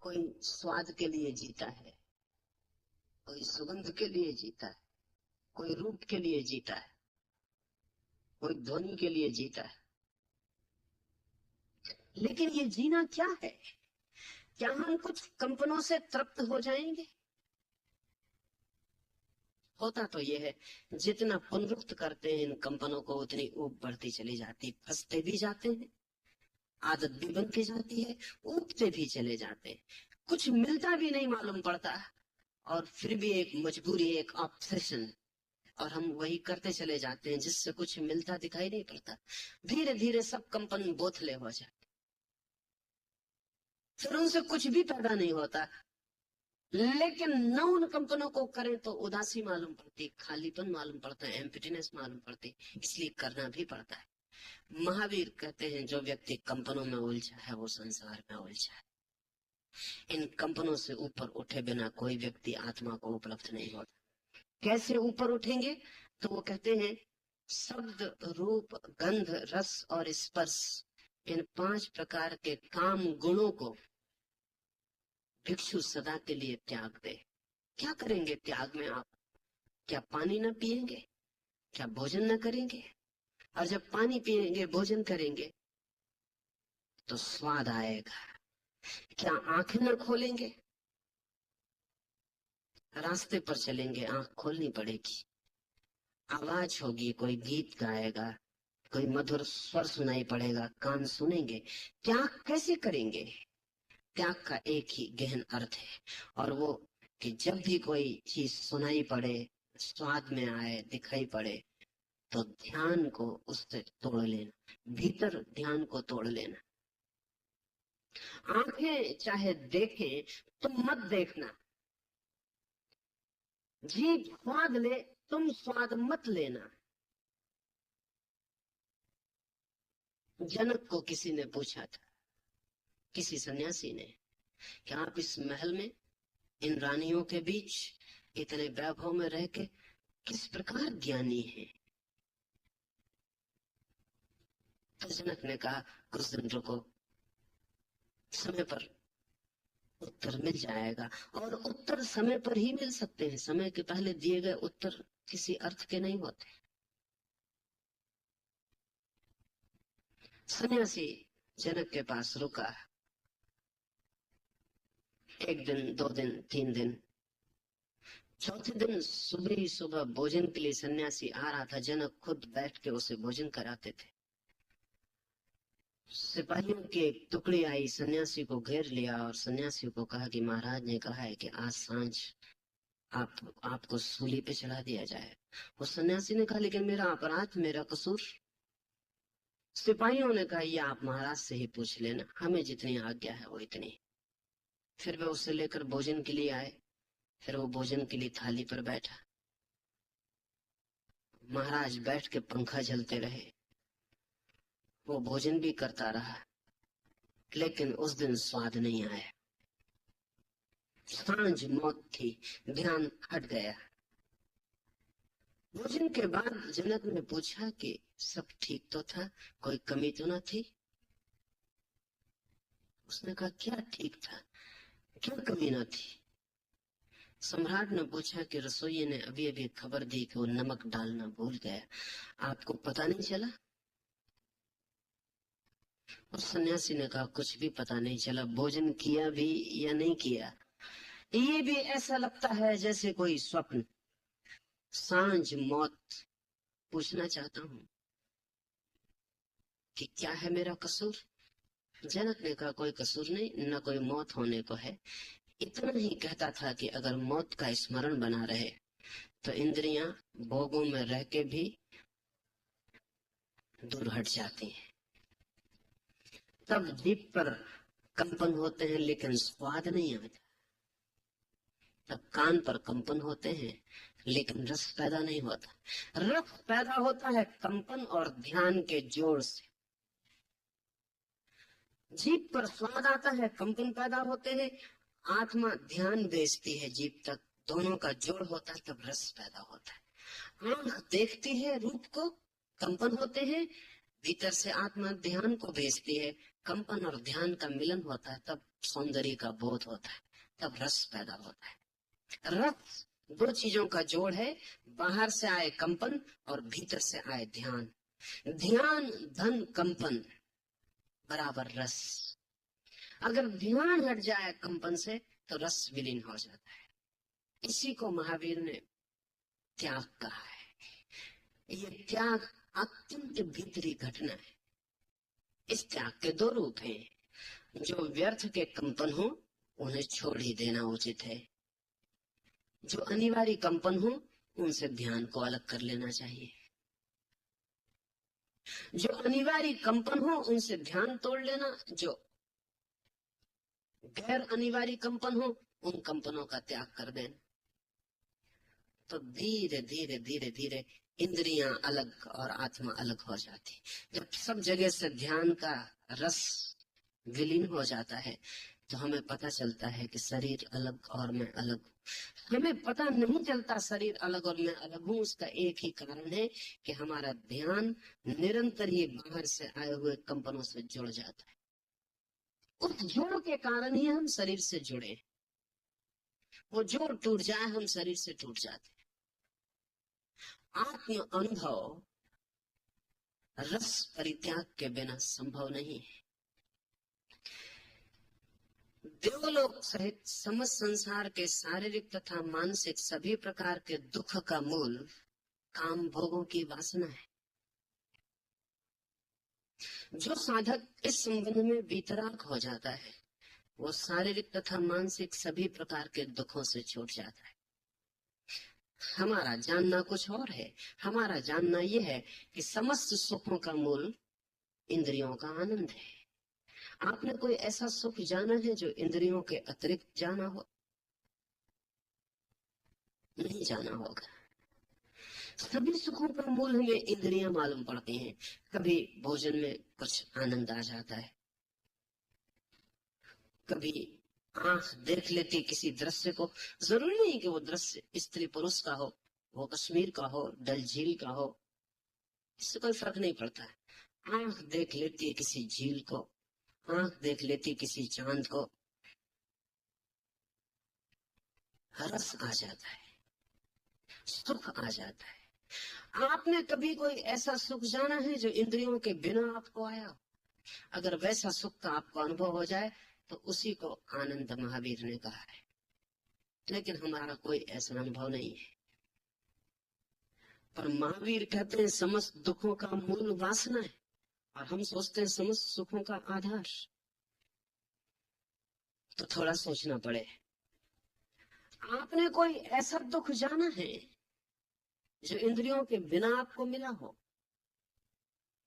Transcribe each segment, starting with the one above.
कोई स्वाद के लिए जीता है, कोई सुगंध के लिए जीता है, कोई रूप के लिए जीता है, कोई ध्वनि के लिए जीता है। लेकिन ये जीना क्या है? क्या हम कुछ कंपनों से तृप्त हो जाएंगे? होता तो ये है, जितना पुनरुक्त करते हैं इन कंपनों को उतनी ऊब बढ़ती चली जाती, फंसते भी जाते हैं, आदत भी बनती जाती है, ऊबते भी चले जाते हैं, कुछ मिलता भी नहीं मालूम पड़ता, और फिर भी एक मजबूरी, एक ऑब्सेशन, और हम वही करते चले जाते हैं जिससे कुछ मिलता दिखाई नहीं पड़ता। धीरे धीरे सब कंपन बोथले हो जाते, फिर उनसे कुछ भी पैदा नहीं होता। लेकिन न उन कंपनों को करें तो उदासी मालूम पड़ती, खालीपन मालूम पड़ता है, एम्प्टीनेस मालूम पड़ती, इसलिए करना भी पड़ता है। महावीर कहते हैं जो व्यक्ति कंपनों में उलझा है वो संसार में उलझा है। इन कंपनों से ऊपर उठे बिना कोई व्यक्ति आत्मा को उपलब्ध नहीं होता। कैसे ऊपर उठेंगे? तो वो कहते हैं शब्द, रूप, गंध, रस और स्पर्श, इन 5 प्रकार के काम गुणों को भिक्षु सदा के लिए त्याग दे। क्या करेंगे त्याग में आप? क्या पानी न पिएंगे? क्या भोजन न करेंगे? और जब पानी पिएंगे, भोजन करेंगे तो स्वाद आएगा। क्या आंखें न खोलेंगे? रास्ते पर चलेंगे, आंख खोलनी पड़ेगी, आवाज होगी, कोई गीत गाएगा, कोई मधुर स्वर सुनाई पड़ेगा, कान सुनेंगे। त्याग कैसे करेंगे? त्याग का एक ही गहन अर्थ है, और वो कि जब भी कोई चीज सुनाई पड़े, स्वाद में आए, दिखाई पड़े, तो ध्यान को उससे तोड़ लेना, भीतर ध्यान को तोड़ लेना। आंखें चाहे देखें तुम मत देखना, जीभ स्वाद ले तुम स्वाद मत लेना। जनक को किसी ने पूछा था, किसी सन्यासी ने, कि आप इस महल में इन रानियों के बीच इतने वैभव में रह के किस प्रकार ज्ञानी है? तो जनक ने कहा कुछ दिन रुको, समय पर उत्तर मिल जाएगा। और उत्तर समय पर ही मिल सकते हैं, समय के पहले दिए गए उत्तर किसी अर्थ के नहीं होते। सन्यासी जनक के पास रुका, 1 दिन, 2 दिन, 3 दिन, चौथे दिन सुबह ही सुबह भोजन के लिए सन्यासी आ रहा था। जनक खुद बैठ के उसे भोजन कराते थे। सिपाहियों की एक टुकड़ी आई, सन्यासी को घेर लिया और सन्यासी को कहा कि महाराज ने कहा है कि आज सांझ आपको सूली पे चढ़ा दिया जाए। उस सन्यासी ने कहा लेकिन मेरा अपराध, मेरा कसूर? सिपाहियों ने कहा ये आप महाराज से ही पूछ लेना, हमें जितनी आज्ञा है वो इतनी। फिर वे उसे लेकर भोजन के लिए आए। फिर वो भोजन के लिए थाली पर बैठा। महाराज बैठ के पंखा झलते रहे, वो भोजन भी करता रहा, लेकिन उस दिन स्वाद नहीं आया। सांझ मौत थी, ध्यान हट गया। भोजन के बाद जनक ने पूछा कि सब ठीक तो था, कोई कमी तो न थी? उसने कहा क्या ठीक था, क्या कमी न थी? सम्राट ने पूछा कि रसोइये ने अभी अभी खबर दी कि वो नमक डालना भूल गया, आपको पता नहीं चला? उस सन्यासी ने कहा कुछ भी पता नहीं चला, भोजन किया भी या नहीं किया, ये भी ऐसा लगता है जैसे कोई स्वप्न। सांझ मौत। पूछना चाहता हूं कि क्या है मेरा कसूर? जनक ने कहा कोई कसूर नहीं, न कोई मौत होने को है। इतना ही कहता था कि अगर मौत का स्मरण बना रहे तो इंद्रियां भोगों में रह के भी दूर हट जाती हैं। तब जीभ पर कंपन होते हैं लेकिन स्वाद नहीं आता। तब कान पर कंपन होते हैं लेकिन रस पैदा नहीं होता। रस पैदा होता है कंपन और ध्यान के जोड़ से। जीभ पर स्वाद आता है, कंपन पैदा होते हैं, आत्मा ध्यान भेजती है जीभ तक, दोनों का जोड़ होता है, तब रस पैदा होता है। आंख देखती है रूप को, कंपन होते हैं, भीतर से आत्मा ध्यान को भेजती है, कंपन और ध्यान का मिलन होता है, तब सौंदर्य का बोध होता है, तब रस पैदा होता है। रस दो चीजों का जोड़ है, बाहर से आए कंपन और भीतर से आए ध्यान। ध्यान धन कंपन बराबर रस। अगर ध्यान हट जाए कंपन से तो रस विलीन हो जाता है। इसी को महावीर ने त्याग कहा है। ये त्याग अत्यंत भीतरी घटना है। इस त्याग के दो रूप हैं। जो व्यर्थ के कंपन हो उन्हें छोड़ ही देना उचित है। जो अनिवार्य कंपन हो उनसे ध्यान को अलग कर लेना चाहिए। जो अनिवार्य कंपन हो उनसे ध्यान तोड़ लेना, जो गैर अनिवार्य कंपन हो उन कंपनों का त्याग कर देना। तो धीरे धीरे धीरे धीरे इंद्रियां अलग और आत्मा अलग हो जाती। जब सब जगह से ध्यान का रस विलीन हो जाता है तो हमें पता चलता है कि शरीर अलग और मैं अलग हूँ। हमें पता नहीं चलता शरीर अलग और मैं अलग हूँ। उसका एक ही कारण है कि हमारा ध्यान निरंतर ही बाहर से आए हुए कंपनों से जुड़ जाता है। उस जोड़ के कारण ही हम शरीर से जुड़े। वो जोड़ टूट जाए हम शरीर से टूट जाते। आत्म अनुभव रस परित्याग के बिना संभव नहीं है। देवलोक सहित समस्त संसार के शारीरिक तथा मानसिक सभी प्रकार के दुख का मूल काम भोगों की वासना है। जो साधक इस संबंध में वितराग हो जाता है वो शारीरिक तथा मानसिक सभी प्रकार के दुखों से छूट जाता है। हमारा जानना कुछ और है। हमारा जानना यह है कि समस्त सुखों का मूल इंद्रियों का आनंद है। आपने कोई ऐसा सुख जाना है जो इंद्रियों के अतिरिक्त जाना हो? नहीं जाना होगा। सभी सुखों का मूल हमें इंद्रियां मालूम पड़ती हैं। कभी भोजन में कुछ आनंद आ जाता है, कभी आंख देख लेती किसी दृश्य को। जरूरी नहीं कि वो दृश्य स्त्री पुरुष का हो, वो कश्मीर का हो, डल झील का हो, इससे कोई फर्क नहीं पड़ता है। आंख देख लेती है किसी झील को, आंख देख लेती किसी चांद को, रस आ जाता है, सुख आ जाता है। आपने कभी कोई ऐसा सुख जाना है जो इंद्रियों के बिना आपको आया? अगर वैसा सुख का आपको अनुभव हो जाए तो उसी को आनंद महावीर ने कहा है। लेकिन हमारा कोई ऐसा अनुभव नहीं है। पर महावीर कहते हैं समस्त दुखों का मूल वासना है, और हम सोचते हैं समस्त सुखों का आधार। तो थोड़ा सोचना पड़े। आपने कोई ऐसा दुख जाना है जो इंद्रियों के बिना आपको मिला हो?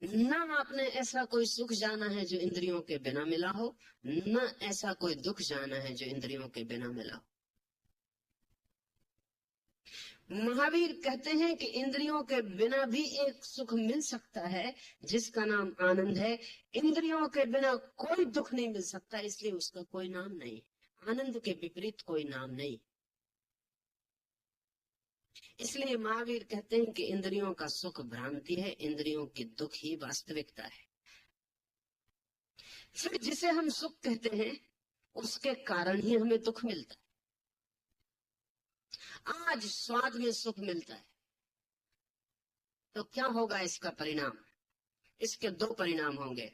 ना आपने ऐसा कोई सुख जाना है जो इंद्रियों के बिना मिला हो, ना ऐसा कोई दुख जाना है जो इंद्रियों के बिना मिला हो। महावीर कहते हैं कि इंद्रियों के बिना भी एक सुख मिल सकता है जिसका नाम आनंद है। इंद्रियों के बिना कोई दुख नहीं मिल सकता, इसलिए उसका कोई नाम नहीं। आनंद के विपरीत कोई नाम नहीं। इसलिए महावीर कहते हैं कि इंद्रियों का सुख भ्रांति है, इंद्रियों की दुख ही वास्तविकता है। फिर जिसे हम सुख कहते हैं उसके कारण ही हमें दुख मिलता है। आज स्वाद में सुख मिलता है तो क्या होगा इसका परिणाम? इसके दो परिणाम होंगे।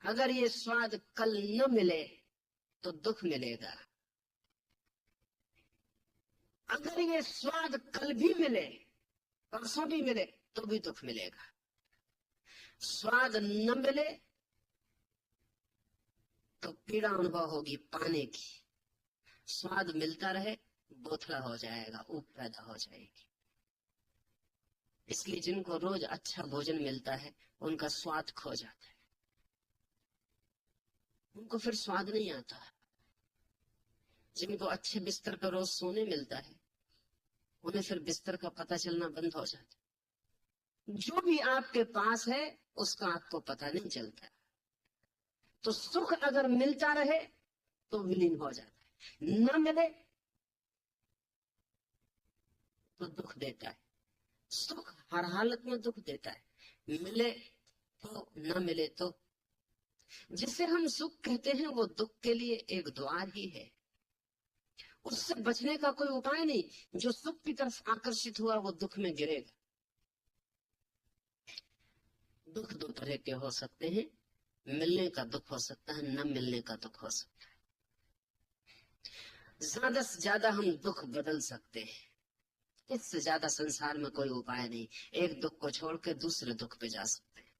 अगर ये स्वाद कल न मिले तो दुख मिलेगा। अगर ये स्वाद कल भी मिले, परसों भी मिले, तो भी दुख मिलेगा। स्वाद न मिले तो पीड़ा अनुभव होगी पाने की। स्वाद मिलता रहे बोथला हो जाएगा, ऊप पैदा हो जाएगी। इसलिए जिनको रोज अच्छा भोजन मिलता है उनका स्वाद खो जाता है, उनको फिर स्वाद नहीं आता। जिनको अच्छे बिस्तर पर रोज सोने मिलता है उन्हें फिर बिस्तर का पता चलना बंद हो जाता है। जो भी आपके पास है उसका आपको पता नहीं चलता। तो सुख अगर मिलता रहे तो विलीन हो जाता है, न मिले तो दुख देता है। सुख हर हालत में दुख देता है, मिले तो न मिले तो जिसे हम सुख कहते हैं वो दुख के लिए एक द्वार ही है। उससे बचने का कोई उपाय नहीं। जो सुख की तरफ आकर्षित हुआ वो दुख में गिरेगा। दुख दो तरह के हो सकते हैं, मिलने का दुख हो सकता है, न मिलने का दुख हो सकता है। ज्यादा से ज्यादा हम दुख बदल सकते हैं, इससे ज्यादा संसार में कोई उपाय नहीं। एक दुख को छोड़ के दूसरे दुख पे जा सकते हैं।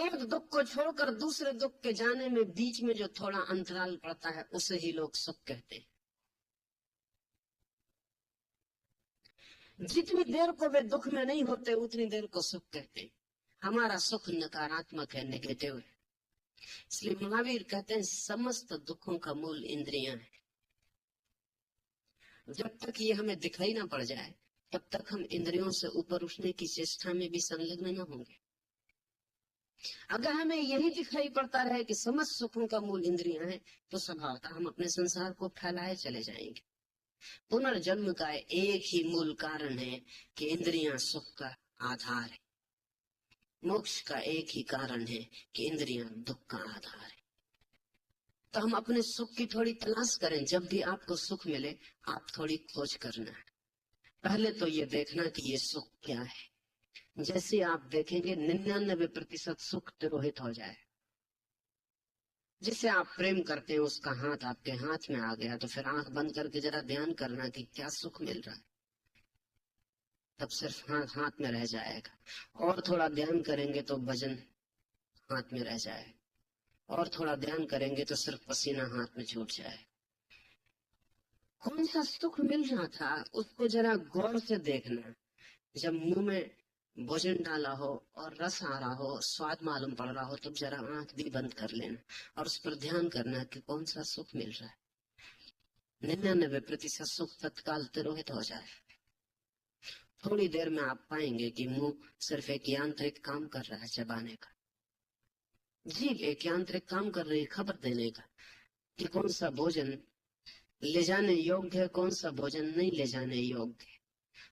एक दुख को छोड़कर दूसरे दुख के जाने में बीच में जो थोड़ा अंतराल पड़ता है उसे ही लोग सुख कहते हैं। जितनी देर को वे दुख में नहीं होते उतनी देर को सुख कहते हैं। हमारा सुख नकारात्मक है, नेगेटिव है। इसलिए महावीर कहते हैं समस्त दुखों का मूल इंद्रियां है। जब तक ये हमें दिखाई ना पड़ जाए तब तक हम इंद्रियों से ऊपर उठने की चेष्टा में भी संलग्न न होंगे। अगर हमें यही दिखाई पड़ता रहे कि समस्त सुखों का मूल इंद्रियां हैं, तो स्वभावतः हम अपने संसार को फैलाए चले जाएंगे। पुनर्जन्म का एक ही मूल कारण है कि इंद्रियां सुख का आधार है। मोक्ष का एक ही कारण है कि इंद्रियां दुख का आधार है। तो हम अपने सुख की थोड़ी तलाश करें। जब भी आपको सुख मिले आप थोड़ी खोज करना है। पहले तो ये देखना कि ये सुख क्या है। जैसे आप देखेंगे 99% सुख तिरोहित हो जाए। जिसे आप प्रेम करते हैं उसका हाथ आपके हाथ में आ गया तो फिर आंख बंद करके जरा ध्यान करना कि क्या सुख मिल रहा है। तब सिर्फ हाथ हाथ में रह जाएगा। और थोड़ा ध्यान करेंगे तो वजन हाथ में रह जाए। और थोड़ा ध्यान करेंगे तो सिर्फ पसीना हाथ में छूट जाए। कौन सा सुख मिल रहा था उसको जरा गौर से देखना। जब मुंह में भोजन डाला हो और रस आ रहा हो, स्वाद मालूम पड़ रहा हो, तब जरा आंख भी बंद कर लेना और उस पर ध्यान करना कि कौन सा सुख मिल रहा है। 99% सुख तत्काल तिरोहित हो जाए। थोड़ी देर में आप पाएंगे कि मुंह सिर्फ एक यांत्रिक काम कर रहा है चबाने का। जीभ एक यांत्रिक काम कर रही है खबर देने का कि कौन सा भोजन ले जाने योग्य है, कौन सा भोजन नहीं ले जाने योग्य है।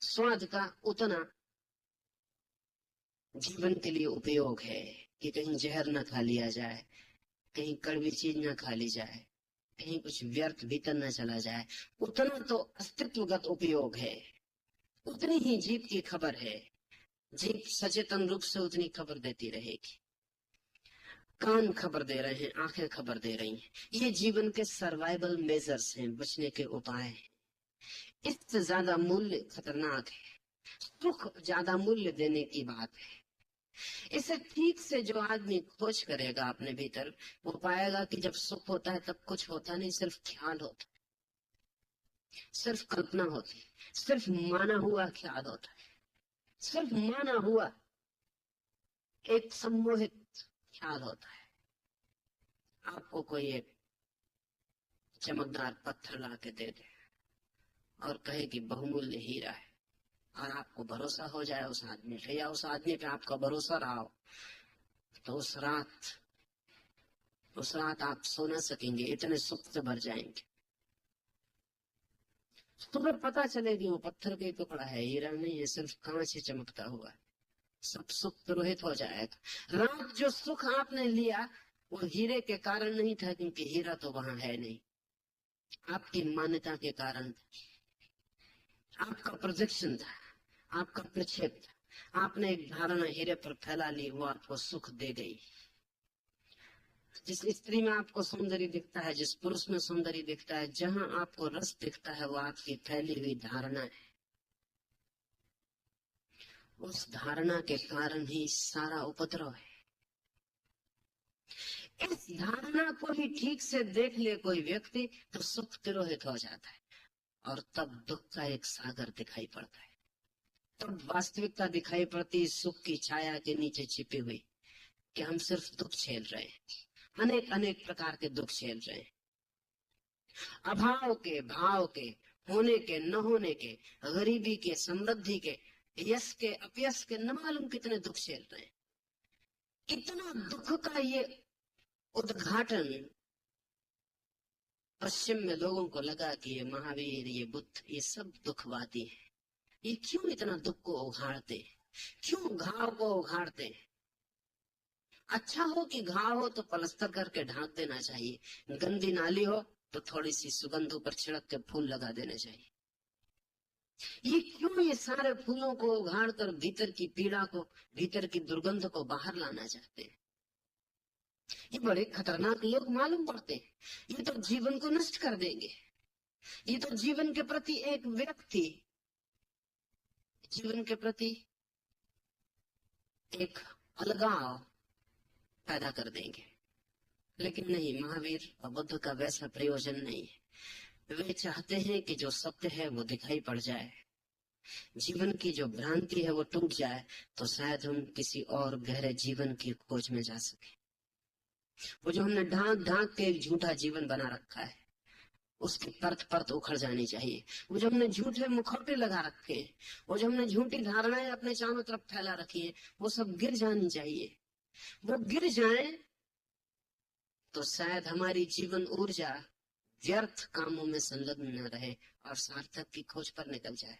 स्वाद का उतना जीवन के लिए उपयोग है कि कहीं जहर न खा लिया जाए, कहीं कड़वी चीज न खा ली जाए, कहीं कुछ व्यर्थ भीतर न चला जाए। उतना तो अस्तित्वगत उपयोग है, उतनी ही जीभ की खबर है। जीभ सचेतन रूप से उतनी खबर देती रहेगी। कान खबर दे रहे हैं, आंखें खबर दे रही हैं। ये जीवन के सर्वाइवल मेजर्स हैं, बचने के उपाय हैं। इससे ज्यादा मूल्य खतरनाक है। सुख ज्यादा मूल्य देने की बात है। इसे ठीक से जो आदमी खोज करेगा अपने भीतर, वो पाएगा कि जब सुख होता है तब कुछ होता नहीं, सिर्फ ख्याल होता, सिर्फ कल्पना होती, सिर्फ माना हुआ ख्याल होता है, सिर्फ माना हुआ एक सम्मोहित ख्याल होता है। आपको कोई एक चमकदार पत्थर ला के दे दे और कहे कि बहुमूल्य हीरा है, और आपको भरोसा हो जाए उस आदमी पे, या उस आदमी पे आपका भरोसा रहा हो, तो उस रात आप सो ना सकेंगे, इतने सुख से भर जाएंगे। तुम्हें पता चलेगी वो पत्थर का टुकड़ा है, हीरा नहीं है, सिर्फ कांच ही चमकता हुआ है। सब सुख तिरोहित हो जाएगा। रात जो सुख आपने लिया वो हीरे के कारण नहीं था, क्योंकि हीरा तो वहां है नहीं, आपकी मान्यता के कारण था, आपका प्रोजेक्शन था, आपका प्रक्षेप था। आपने एक धारणा हीरे पर फैला ली, वो आपको सुख दे गई। जिस स्त्री में आपको सौंदर्य दिखता है, जिस पुरुष में सौंदर्य दिखता है, जहां आपको रस दिखता है, वो आपकी फैली हुई धारणा है। उस धारणा के कारण ही सारा उपद्रव है। इस धारणा को ही ठीक से देख ले कोई व्यक्ति तो सुख तिरोहित हो जाता है, और तब दुख का एक सागर दिखाई पड़ता है। तब वास्तविकता दिखाई पड़ती सुख की छाया के नीचे छिपी हुई, कि हम सिर्फ दुख झेल रहे हैं, अनेक अनेक प्रकार के दुख झेल रहे हैं। अभाव के, भाव के, होने के, न होने के, गरीबी के, समृद्धि के, यश के, अपयश के, न मालूम कितने दुख झेल रहे हैं। इतना दुख का ये उद्घाटन पश्चिम में लोगों को लगा कि ये महावीर, ये बुद्ध, ये सब दुखवादी है। ये क्यों इतना दुख को उघाड़ते, क्यों घाव को उघाड़ते? अच्छा हो कि घाव हो तो पलस्तर करके ढांक देना चाहिए, गंदी नाली हो तो थोड़ी सी सुगंध ऊपर छिड़क के फूल लगा देने चाहिए। ये क्यों ये सारे फूलों को उघाड़ कर भीतर की पीड़ा को, भीतर की दुर्गंध को बाहर लाना चाहते हैं? ये बड़े खतरनाक लोग मालूम पड़ते हैं। ये तो जीवन को नष्ट कर देंगे। ये तो जीवन के प्रति एक व्यक्ति, जीवन के प्रति एक अलगाव पैदा कर देंगे। लेकिन नहीं, महावीर और बुद्ध का वैसा प्रयोजन नहीं है। वे चाहते हैं कि जो सत्य है वो दिखाई पड़ जाए, जीवन की जो भ्रांति है वो टूट जाए, तो शायद हम किसी और गहरे जीवन की खोज में जा सके। वो जो हमने ढांक ढांक के एक झूठा जीवन बना रखा है, उसकी परत परत उखड़ जानी चाहिए। वो जो हमने झूठे मुखौटे लगा रखे हैं, वो जो हमने झूठी धारणाएं अपने चारों तरफ फैला रखी है, वो सब गिर जानी चाहिए। वो गिर जाए तो शायद हमारी जीवन ऊर्जा व्यर्थ कामों में संलग्न न रहे और सार्थक की खोज पर निकल जाए।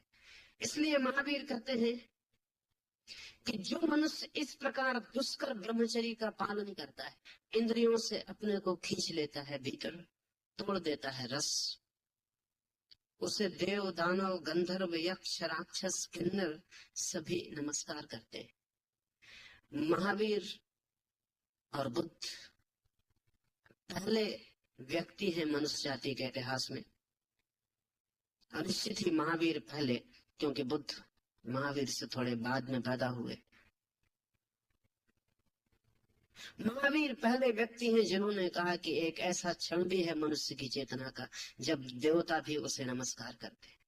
इसलिए महावीर कहते हैं कि जो मनुष्य इस प्रकार दुष्कर ब्रह्मचर्य का पालन करता है, इंद्रियों से अपने को खींच लेता है भीतर, तोड़ देता है रस, उसे देव दानव गंधर्व यक्ष राक्षस किन्नर सभी नमस्कार करते हैं। महावीर और बुद्ध पहले व्यक्ति है मनुष्य जाति के इतिहास में, और निश्चित ही महावीर पहले, क्योंकि बुद्ध महावीर से थोड़े बाद में पैदा हुए। महावीर पहले व्यक्ति हैं जिन्होंने कहा कि एक ऐसा क्षण भी है मनुष्य की चेतना का जब देवता भी उसे नमस्कार करते हैं।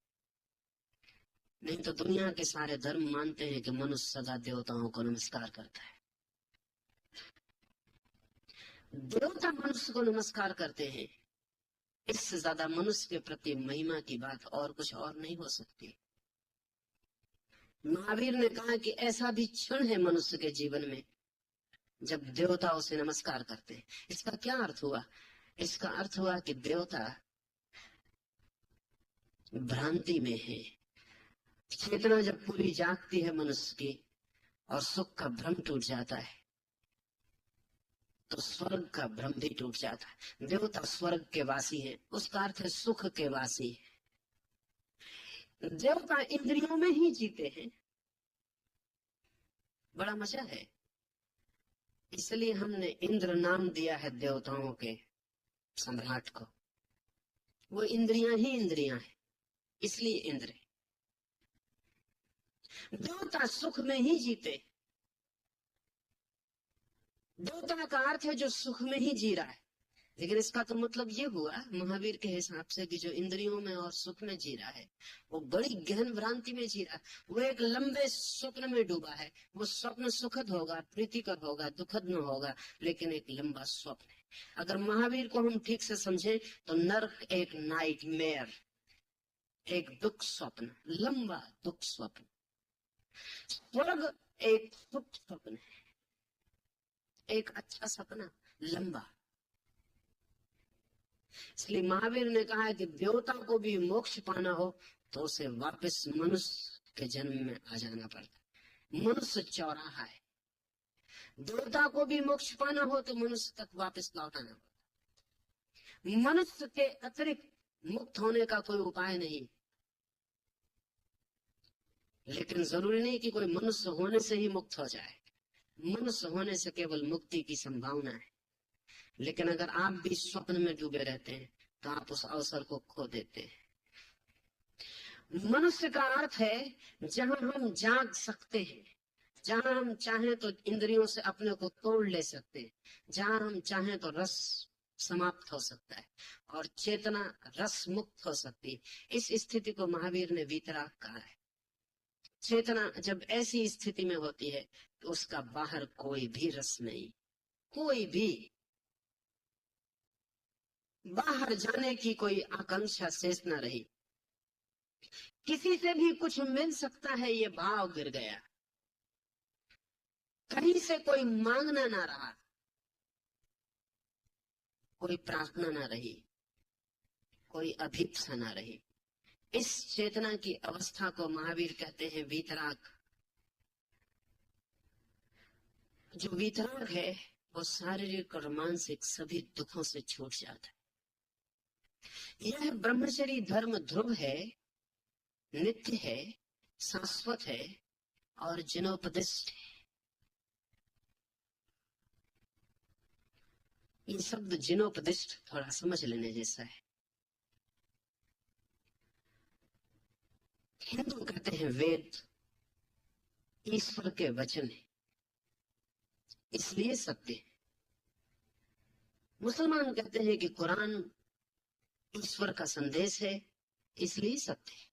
नहीं तो दुनिया के सारे धर्म मानते हैं कि मनुष्य सदा देवताओं को नमस्कार करता है। देवता मनुष्य को नमस्कार करते हैं, इससे ज्यादा मनुष्य के प्रति महिमा की बात और कुछ और नहीं हो सकती। महावीर ने कहा कि ऐसा भी क्षण है मनुष्य के जीवन में जब देवता उसे नमस्कार करते हैं। इसका क्या अर्थ हुआ? इसका अर्थ हुआ कि देवता भ्रांति में है। चेतना जब पूरी जागती है मनुष्य की और सुख का भ्रम टूट जाता है, तो स्वर्ग का भ्रम भी टूट जाता है। देवता स्वर्ग के वासी है, उसका अर्थ है सुख के वासी। देवता इंद्रियों में ही जीते हैं। बड़ा मजा है। इसलिए हमने इंद्र नाम दिया है देवताओं के सम्राट को। वो इंद्रियां ही इंद्रियां हैं, इसलिए इंद्र। देवता सुख में ही जीते। देवता का अर्थ है जो सुख में ही जी रहा है। लेकिन इसका तो मतलब ये हुआ महावीर के हिसाब से कि जो इंद्रियों में और सुख में जी रहा है वो बड़ी गहन भ्रांति में जी रहा है। वो एक लंबे स्वप्न में डूबा है। वो स्वप्न सुखद होगा, प्रीतिकर होगा, दुखद न होगा, लेकिन एक लंबा स्वप्न है। अगर महावीर को हम ठीक से समझे तो नर्क एक नाइटमेयर, एक दुख स्वप्न, लंबा दुख स्वप्न। स्वर्ग एक सुख स्वप्न है, एक अच्छा सपना, लंबा। इसलिए महावीर ने कहा है कि देवता को भी मोक्ष पाना हो तो उसे वापस मनुष्य के जन्म में आ जाना पड़ता। मनुष्य चौराहा है। देवता को भी मोक्ष पाना हो तो मनुष्य तक वापस लौट आना पड़ता। मनुष्य के अतिरिक्त मुक्त होने का कोई उपाय नहीं। लेकिन जरूरी नहीं कि कोई मनुष्य होने से ही मुक्त हो जाए। मनुष्य होने से केवल मुक्ति की संभावना है। लेकिन अगर आप भी स्वप्न में डूबे रहते हैं तो आप उस अवसर को खो देते हैं। मनुष्य का अर्थ है जहां हम जाग सकते हैं, जहां हम चाहें तो इंद्रियों से अपने को तोड़ ले सकते हैं, जहां हम चाहें तो रस समाप्त हो सकता है और चेतना रस मुक्त हो सकती है। इस स्थिति को महावीर ने वीतराग कहा है। चेतना जब ऐसी स्थिति में होती है तो उसका बाहर कोई भी रस नहीं, कोई भी बाहर जाने की कोई आकांक्षा शेष न रही। किसी से भी कुछ मिल सकता है ये भाव गिर गया। कहीं से कोई मांगना ना रहा, कोई प्रार्थना ना रही, कोई अभीप्सा ना रही। इस चेतना की अवस्था को महावीर कहते हैं वीतराग। जो वीतराग है वो शारीरिक और मानसिक सभी दुखों से छूट जाता है। यह ब्रह्मचर्य धर्म ध्रुव है, नित्य है, शाश्वत है और जिनोपदिष्ट है। ये शब्द जिनोपदिष्ट थोड़ा समझ लेने जैसा है। हिंदू कहते हैं वेद ईश्वर के वचन है, इसलिए सत्य है। मुसलमान कहते हैं कि कुरान ईश्वर का संदेश है, इसलिए सत्य है।